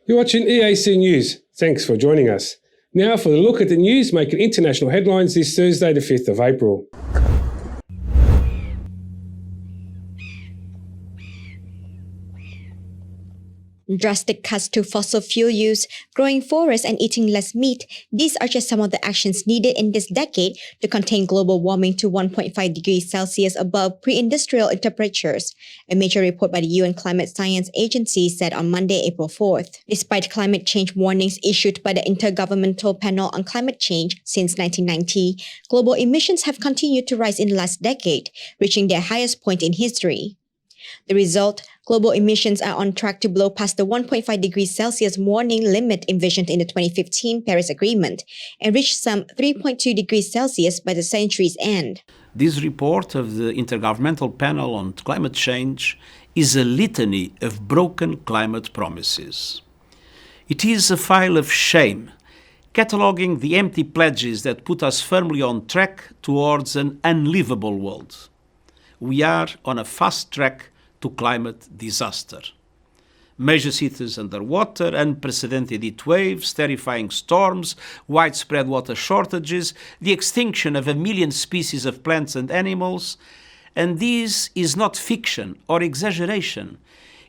You're watching EAC News. Thanks for joining us. Now for a look at the news making international headlines this Thursday, the 5th of April. Drastic cuts to fossil fuel use, growing forests and eating less meat, these are just some of the actions needed in this decade to contain global warming to 1.5 degrees Celsius above pre-industrial temperatures, a major report by the UN Climate Science Agency said on Monday, April 4th. Despite climate change warnings issued by the Intergovernmental Panel on Climate Change since 1990, global emissions have continued to rise in the last decade, reaching their highest point in history. The result, global emissions are on track to blow past the 1.5 degrees Celsius warning limit envisioned in the 2015 Paris Agreement and reach some 3.2 degrees Celsius by the century's end. This report of the Intergovernmental Panel on Climate Change is a litany of broken climate promises. It is a file of shame, cataloguing the empty pledges that put us firmly on track towards an unlivable world. We are on a fast track to climate disaster. Major cities underwater, unprecedented heat waves, terrifying storms, widespread water shortages, the extinction of 1 million species of plants and animals. And this is not fiction or exaggeration.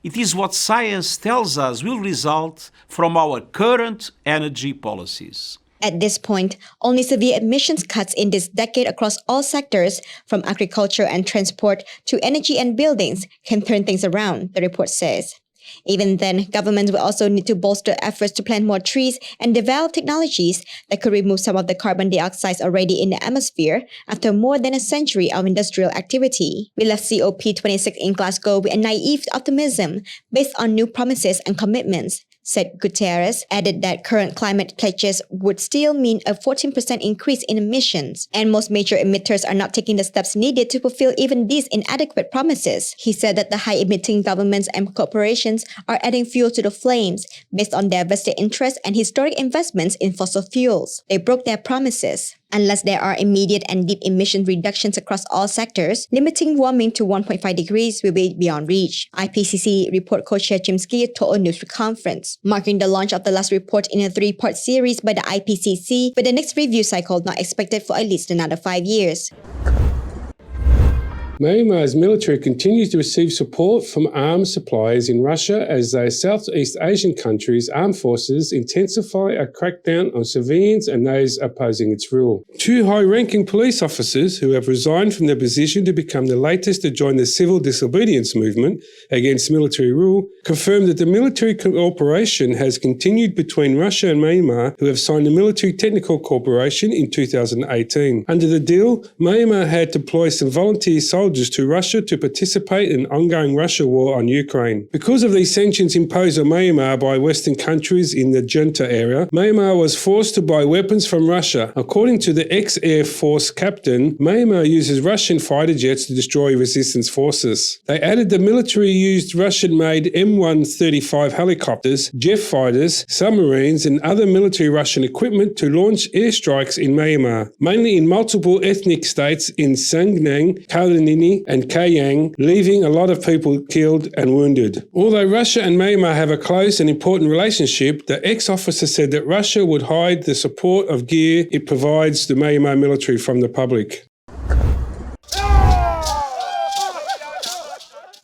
It is what science tells us will result from our current energy policies. At this point, only severe emissions cuts in this decade across all sectors, from agriculture and transport to energy and buildings, can turn things around, the report says. Even then, governments will also need to bolster efforts to plant more trees and develop technologies that could remove some of the carbon dioxide already in the atmosphere after more than a century of industrial activity. We left COP26 in Glasgow with a naive optimism based on new promises and commitments, said Guterres, added that current climate pledges would still mean a 14% increase in emissions, and most major emitters are not taking the steps needed to fulfill even these inadequate promises. He said that the high-emitting governments and corporations are adding fuel to the flames based on their vested interests and historic investments in fossil fuels. They broke their promises. Unless there are immediate and deep emission reductions across all sectors, limiting warming to 1.5 degrees will be beyond reach, IPCC report co-chair Jim Skier told a news conference, marking the launch of the last report in a 3-part series by the IPCC, with the next review cycle not expected for at least another 5 years. Myanmar's military continues to receive support from arms suppliers in Russia as their Southeast Asian countries' armed forces intensify a crackdown on civilians and those opposing its rule. 2 high-ranking police officers who have resigned from their position to become the latest to join the civil disobedience movement against military rule confirmed that the military cooperation has continued between Russia and Myanmar, who have signed the Military Technical Cooperation in 2018. Under the deal, Myanmar had deployed some volunteer soldiers to Russia to participate in ongoing Russia war on Ukraine. Because of these sanctions imposed on Myanmar by Western countries in the junta era, Myanmar was forced to buy weapons from Russia. According to the ex-Air Force captain, Myanmar uses Russian fighter jets to destroy resistance forces. They added the military used Russian-made M135 helicopters, jet fighters, submarines and other military Russian equipment to launch airstrikes in Myanmar, mainly in multiple ethnic states in Sangnam, Karenni and Kayang, leaving a lot of people killed and wounded. Although Russia and Myanmar have a close and important relationship, the ex-officer said that Russia would hide the support of gear it provides the Myanmar military from the public.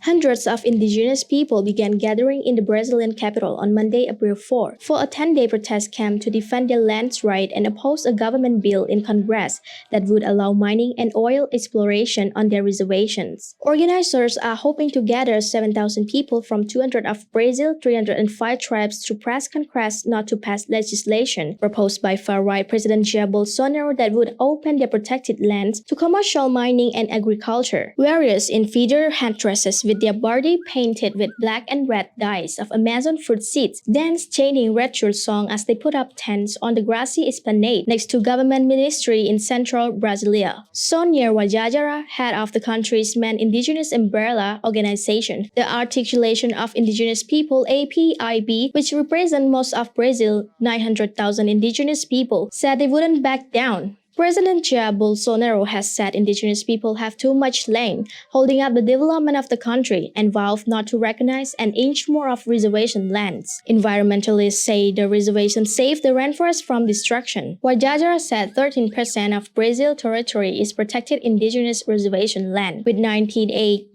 Hundreds of indigenous people began gathering in the Brazilian capital on Monday, April 4, for a 10-day protest camp to defend their land's right and oppose a government bill in Congress that would allow mining and oil exploration on their reservations. Organizers are hoping to gather 7,000 people from 200 of Brazil's 305 tribes to press Congress not to pass legislation proposed by far-right President Jair Bolsonaro that would open their protected lands to commercial mining and agriculture. Warriors in feather headdresses with their body painted with black and red dyes of Amazon fruit seeds, dance chanting ritual song as they put up tents on the grassy esplanade next to government ministry in central Brasilia. Sonia Wajajara, head of the country's main indigenous umbrella organization, the Articulation of Indigenous People APIB, which represents most of Brazil's 900,000 indigenous people, said they wouldn't back down. President Jair Bolsonaro has said indigenous people have too much land, holding up the development of the country, and vowed not to recognize an inch more of reservation lands. Environmentalists say the reservation saved the rainforest from destruction, while Jajara said 13% of Brazil territory is protected indigenous reservation land, with 98%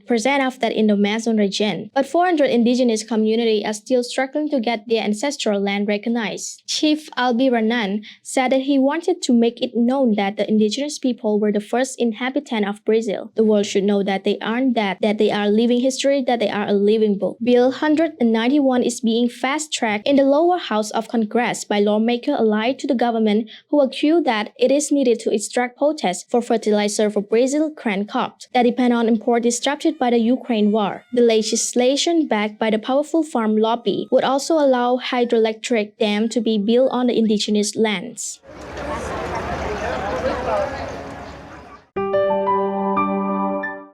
of that in the Amazon region. But 400 indigenous communities are still struggling to get their ancestral land recognized. Chief Albi Ranan said that he wanted to make it known that the indigenous people were the first inhabitant of Brazil. The world should know that they aren't that they are living history, that they are a living book. Bill 191 is being fast-tracked in the lower house of Congress by lawmakers allied to the government who accuse that it is needed to extract potash for fertilizer for Brazil grain crops that depend on import disrupted by the Ukraine war. The legislation backed by the powerful farm lobby would also allow hydroelectric dams to be built on the indigenous lands.